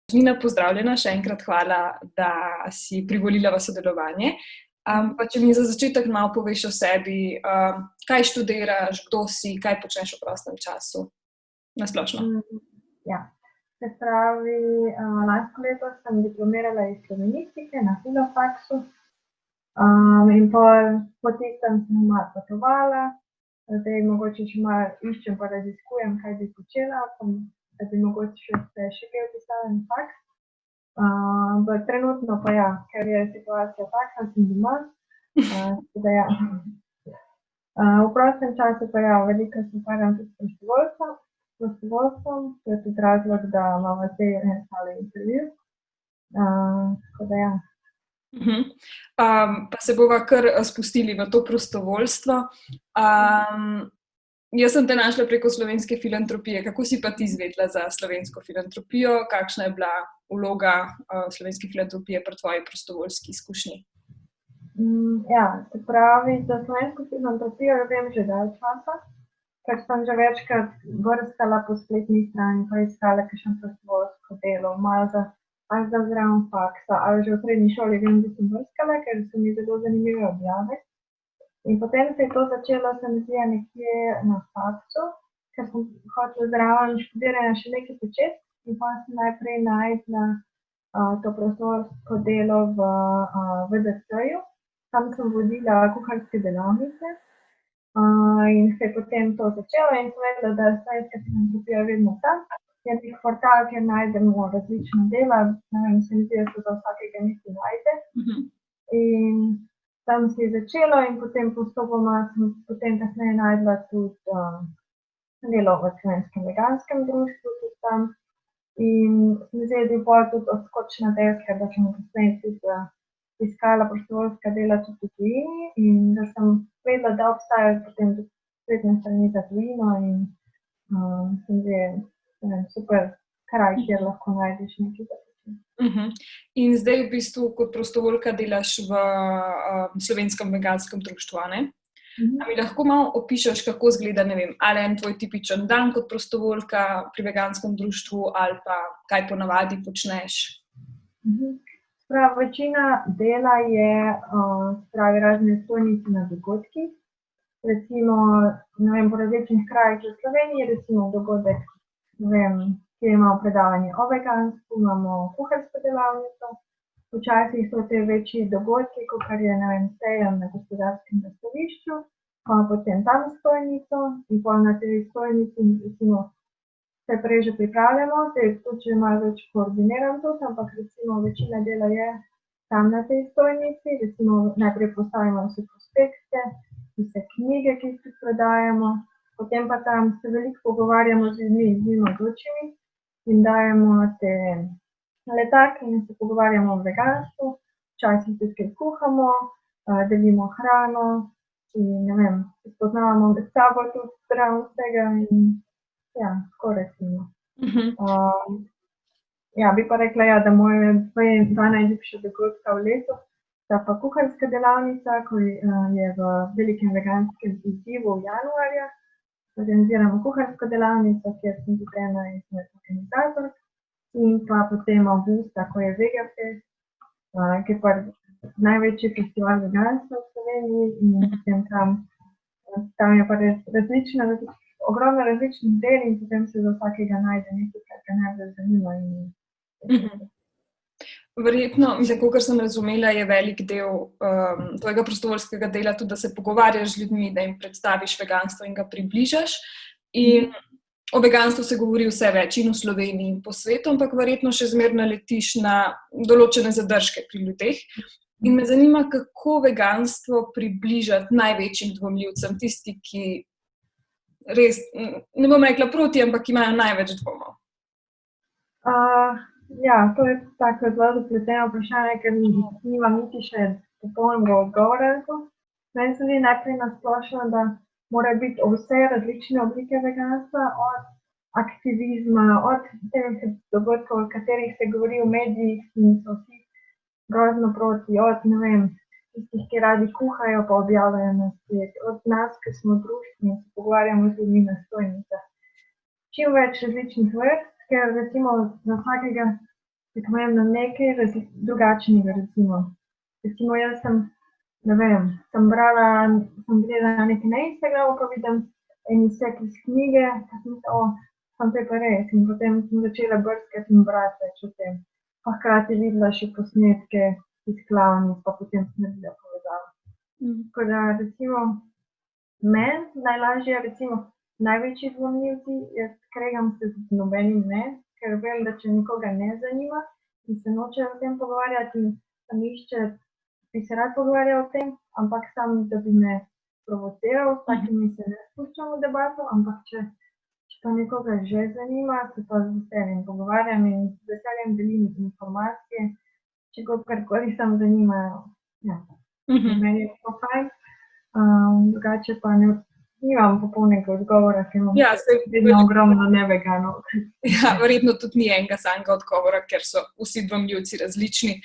Nina, pozdravljena, še enkrat hvala, da si privolila v sodelovanje. Pa če mi za začetek malo poveš o sebi, kaj študiraš, kdo si, kaj počneš v prostem času, na splošno. Ja, se pravi, lansko leto sem diplomirala iz slovenistike na Filofaksu, in po tistem sem malo potovala, zdaj mogoče še malo iščem pa raziskujem, kaj bi počela, da bi mogoče še kaj vpisala na faks. Trenutno pa ja, ker je situacija taka, sem doma, da ja. V prostem času pa ja, veliko se ukvarjam tudi s prostovoljstvom, to je tudi razlog, da imamo zdaj en tale intervju, tako da ja. Pa se bova kar spustili v to prostovoljstvo. Jaz sem te našla preko Slovenske filantropije. Kako si pa ti izvedela za Slovensko filantropijo? Kakšna je bila vloga Slovenske filantropije pri tvoji prostovoljski izkušnji? Ja, se pravi, za Slovensko filantropijo vem že dalj časa, ker sem že večkrat brskala po spletni strani, pa iskala kakšno prostovoljsko delo, malo za zraven faksa, ali že v srednji šoli vem, da sem brskala, ker so mi zelo zanimive objave. In potem se je to začelo, se mi zdi, nekje na faksu, ker sem hotela zraven študiranja še nekaj početi in pa sem najprej našla to prostovoljsko delo v VDC-ju. Tam sem vodila kuharske delavnice in se je potem to začelo in sem vedela, da je Slovenska filantropija vedno tam. Je nek portal, kjer najdemo različna dela, ne vem, se mi zdi, da se za vsakega nekaj najde. In tam se je začelo in potem postopoma sem potem kasneje najdla tudi delo v Slovenskem veganskem društvu tudi tam. In se mi zdi, da je pol tudi odskočna deska, da sem kasneje tudi iskala prostovoljska dela tudi v tujini in da sem vedela, da obstajajo potem tudi spletne strani za tujino in se mi zdi, super kraj, kjer lahko najdeš nekaj za početi. In zdaj v bistvu kot prostovoljka delaš v Slovenskem veganskem društvu, a ne? A mi lahko malo opišeš, kako izgleda, ne vem, ali en tvoj tipičen dan kot prostovoljka pri veganskem društvu ali pa kaj ponavadi počneš? Prav, večina dela je razne stojnice na dogodkih. Recimo, ne vem, po različnih krajih v Sloveniji, recimo dogodek, ne vem, kjer imamo predavanje o veganstvu, imamo kuharsko delavnico. Včasih so te večji dogodki, kakor je, ne vem, sejem na gospodarskem razstavišču, potem tam stojnico in pol na tej stojnici, recimo, se prej že pripravljamo, se tudi že malo več koordiniram tudi, ampak recimo večina dela je tam na tej stojnici, recimo najprej postavimo vse prospekte, vse knjige, ki jih prodajamo, potem pa tam se veliko pogovarjamo z ljudmi, z mimoidočimi in dajemo te letarke in se pogovarjamo o veganstvu, včasih tudi kaj kuhamo, delimo hrano in ne vem, spoznavamo med sabo tudi zraven vsega in ja, tako recimo. Ja, bi pa rekla, ja, da moje dva najljubša dogodka v letu sta pa kuharska delavnica, ko je v velikem veganskem izzivu v januarja. Organiziramo kuharsko delavnico, kjer sem tudi ena izmed organizatork. In pa potem avgusta, ko je Vegafest, ki je pa največji festival veganstva v Sloveniji in potem tam je pa različna, ogromno različnih del in potem se za vsakega najde nekaj, kar ga najbolj zanima. Verjetno, mislim, kakor sem razumela, je velik del tvojega prostovoljskega dela tudi, da se pogovarjaš z ljudmi, da jim predstaviš veganstvo in ga približaš. In o veganstvu se govori vse več in v Sloveniji in po svetu, ampak verjetno še zmeraj naletiš na določene zadržke pri ljudeh. In me zanima, kako veganstvo približati največjim dvomljivcem, tisti, ki res, ne bom rekla proti, ampak imajo največ dvomov. Ja, to je tako zelo zapleteno vprašanje, ker nimam niti še popolnega odgovora. Meni se zdi najprej na splošno, da mora biti vse različne oblike veganstva, od aktivizma, od teh dogodkov, o katerih se govori v medijih in so vsi grozno proti, od, ne vem, tistih, ki radi kuhajo pa objavljajo na splet, od nas, ki smo društvo in se pogovarjamo z ljudmi na stojnicah. Čim več različnih vrst, ker recimo za vsakega je pomembno nekaj drugačnega, recimo. Recimo, jaz sem, ne vem, sem gledala nekaj na Instagramu, pa vidim en izsek iz knjige, pa sem mislila, sem to pa res. In potem sem začela brskati in brati več o tem. Pa hkrati videla še posnetke iz klavnic, pa potem sem naredila povezavo. Tako da, recimo, meni najlažje, recimo, največji dvomljivci, jaz kregam se z nobenim ne, ker vem, da če nikoga ne zanima in se noče o tem pogovarjati in pa nišče bi se rad pogovarjal o tem, ampak sam, da bi me provociral, s takimi se ne spuščam v debato, ampak če pa nekoga že zanima, se pa z veseljem pogovarjam in z veseljem delim informacije, če ga karkoli sam zanimajo. Ja, meni je to fajn, drugače pa nimam popolnega odgovora, ker imam vedno ogromno neveganov. Ja, verjetno tudi ni enega samega odgovora, ker so vsi dvomljivci različni,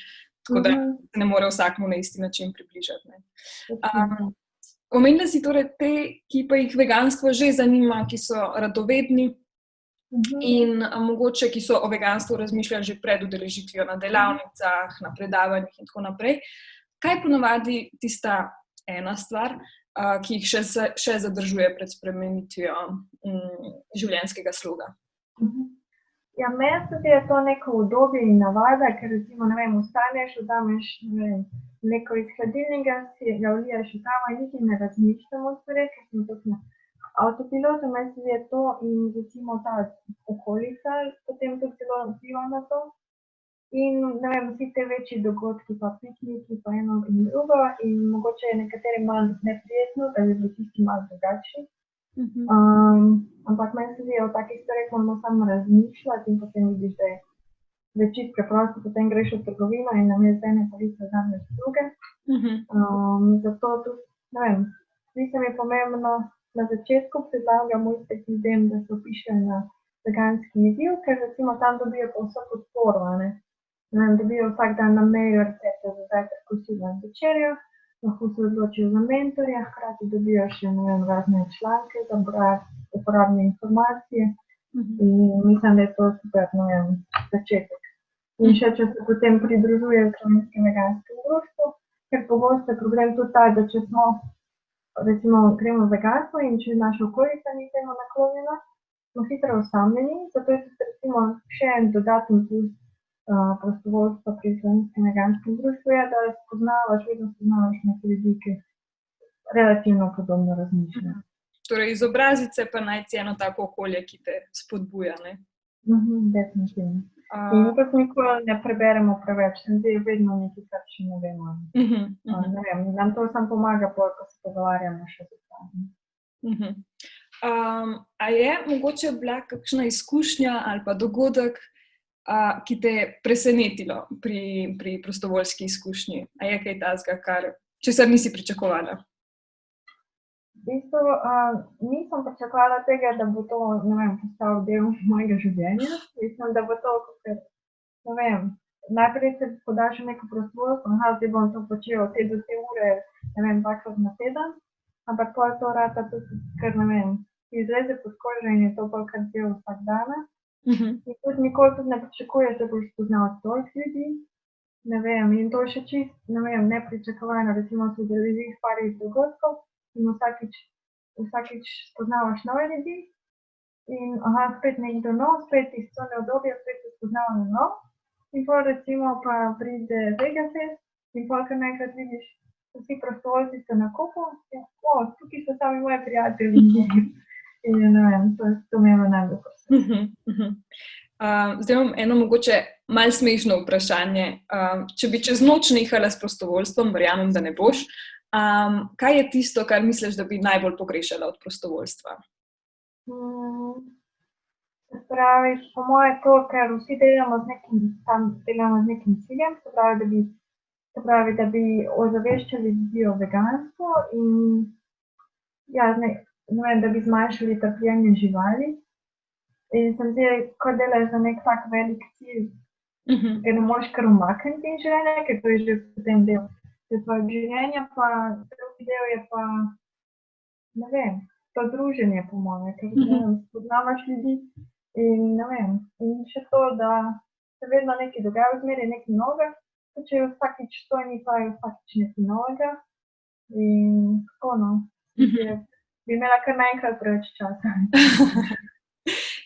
tako da ne more vsakmu na isti način približati. Omenila si torej te, ki pa jih veganstvo že zanima, ki so radovedni in mogoče, ki so o veganstvu razmišljali že pred udeležitvijo na delavnicah, na predavanjih in tako naprej. Kaj ponavadi tista ena stvar, ki jih še zadržuje pred spremenitvijo življenjskega sloga? Ja, meni se zdi, je to neko udobje in navada, ker recimo, ne vem, vstaneš, vzameš, ne vem, mleko iz hladilnika, si ga vliješ v tamo in niti ne razmišljam o stvareh, ker sem tudi na avtopilotu, meni se zdi, je to in recimo ta okolica potem tudi zelo vpliva na to. In, ne vem, vsi te večji dogodki, pa pikniki, pa eno in drugo in mogoče je nekaterim malo neprijetno, da bi bili tisti malo drugačni. Ampak meni se zdi, o takih stvareh moramo samo razmišljati in potem vidiš, da je čisto preprosto, potem greš v trgovino in namesto ene police vzameš druge. Zato tudi, ne vem, zdi se mi pomembno na začetku predlagam ljudem, da se vpišejo na veganski izziv, ker recimo tam dobijo povsem podporo, ne. Dobijo vsak dan na mailu recepte za zajtrk, kosilo in večerjo, lahko se odločijo za mentorja, hkrati dobijo še, ne vem, razne članke za brati, uporabne informacije in mislim, da je to super, ne vem, začetek. In še, če se potem pridružuje Slovenskem veganskem društvu, ker pogosto je problem tudi ta, da če smo, recimo, gremo v veganstvo in če naša okolica ni temu naklonjena, smo hitro osamljeni, zato je tudi, recimo, še en dodaten plus prostovoljstva pri Slovenskem veganskem društvu je, da vedno spoznavaš neke ljudi, ki relativno podobno razmišljajo. Torej, izobraziti se pa najti eno tako okolje, ki te spodbuja, ne? Definitivno. In tudi nikoli ne preberemo preveč, se zdi vedno nekaj, kar še ne vemo. Ne vem, nam to samo pomaga, ko se pogovarjamo še z vami. A je mogoče bila kakšna izkušnja ali pa dogodek, ki te je presenetilo pri prostovoljski izkušnji? A je kaj takega, česar nisi pričakovala? V bistvu nisem pričakovala tega, da bo to, ne vem, postal del mojega življenja. Mislim, da bo to, ne vem, najprej se podaš v neko prostovoljstvo, zdaj bom to počel od te do te ure, ne vem, dvakrat na teden, ampak pol to rata tudi, ker, ne vem, izleze pod kožo in je to bolj kar del vsak dana. In tudi nikoli tudi ne pričakuješ, da boš spoznal toliko ljudi, ne vem, in to še čist, ne vem, nepričakovano, recimo se udeležiš parih dogodkov in vsakič spoznavaš nove ljudi in spet nekdo nov, spet iz cone udobja, spet se spoznava na nov in pol recimo pa pride Vegafest in pol kar naenkrat vidiš, vsi prostovoljci so na kupu, tukaj so sami moji prijatelji. In ne vem, to mi je najbolj prosto. Zdaj imam eno mogoče malo smešno vprašanje. Če bi čez noč nehala s prostovoljstvom, verjamem, da ne boš, kaj je tisto, kar misliš, da bi najbolj pogrešala od prostovoljstva? Se pravi, po moje to, ker vsi delamo z nekim ciljem, se pravi, da bi ozaveščali ljudi o veganstvu in ja, ne vem, da bi zmanjšali trpljenje živali. In se mi zdi, ko delaš za nek tak velik cilj, ker ne moreš kar umakniti iz življenja, ker to je že potem del tvojega življenja, pa drugi del je pa, ne vem, to druženje po moje, ker spoznavaš ljudi in ne vem, in še to, da se vedno nekaj dogaja, zmeraj nekaj novega, če je vsakič to in pa je vsakič nekaj novega. In tako, no, bi imela kar naenkrat preveč časa.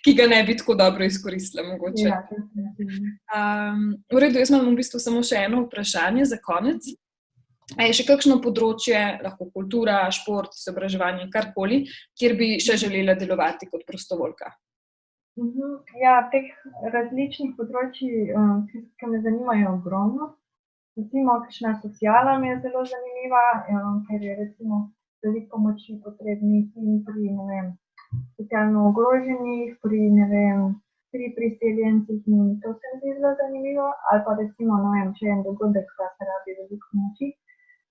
Ki ga ne bi tako dobro izkoristila, mogoče. Ja, V redu, jaz imam v bistvu samo še eno vprašanje za konec. A je še kakšno področje, lahko kultura, šport, izobraževanje, karkoli, kjer bi še želela delovati kot prostovoljka? Ja, teh različnih področji, ki me zanimajo, ogromno. Recimo, kakšna sociala mi je zelo zanimiva, ker je recimo veliko pomoči potrebnih in pri, ne vem, socialno ogroženih, pri priseljencih in to se mi zdi zelo zanimivo. Ali pa recimo, ne vem, če je en dogodek, pa se rabi veliko pomoči.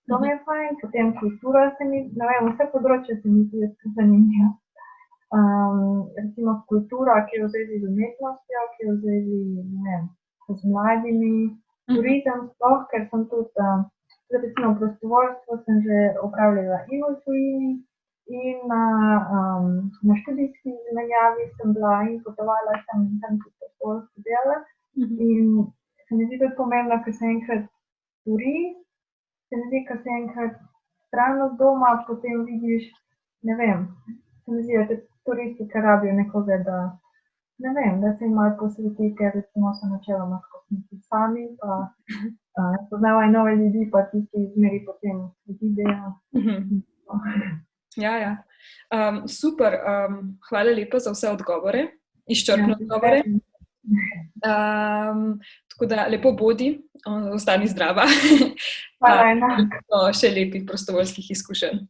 To mi je fajn, potem kultura se mi, ne vem, vse področje se mi zdi zanimivo. Recimo kultura, ki je v zvezi z umetnostjo, ki je v zvezi, ne vem, z mladimi, turizem sploh, ker sem tudi, recimo prostovoljstvo sem že opravljala in v tujini in na študijski izmenjavi sem bila in potovala sem tam tudi prostovoljsko delala. In se mi zdi tudi pomembno, ker se enkrat turist, se mi zdi, ker se enkrat stran od doma, potem vidiš, ne vem, se mi zdi, da te turisti, ki rabijo nekoga, da, ne vem, da se jim malo posveti, ker recimo so načeloma skupniki sami, pa poznavajo nove ljudi, pa tisti zmeri potem vidijo. Ja. Super, hvala lepa za vse odgovore, izčrpne odgovore. Tako da lepo bodi, ostani zdrava. Hvala enako. Še lepih prostovoljskih izkušenj.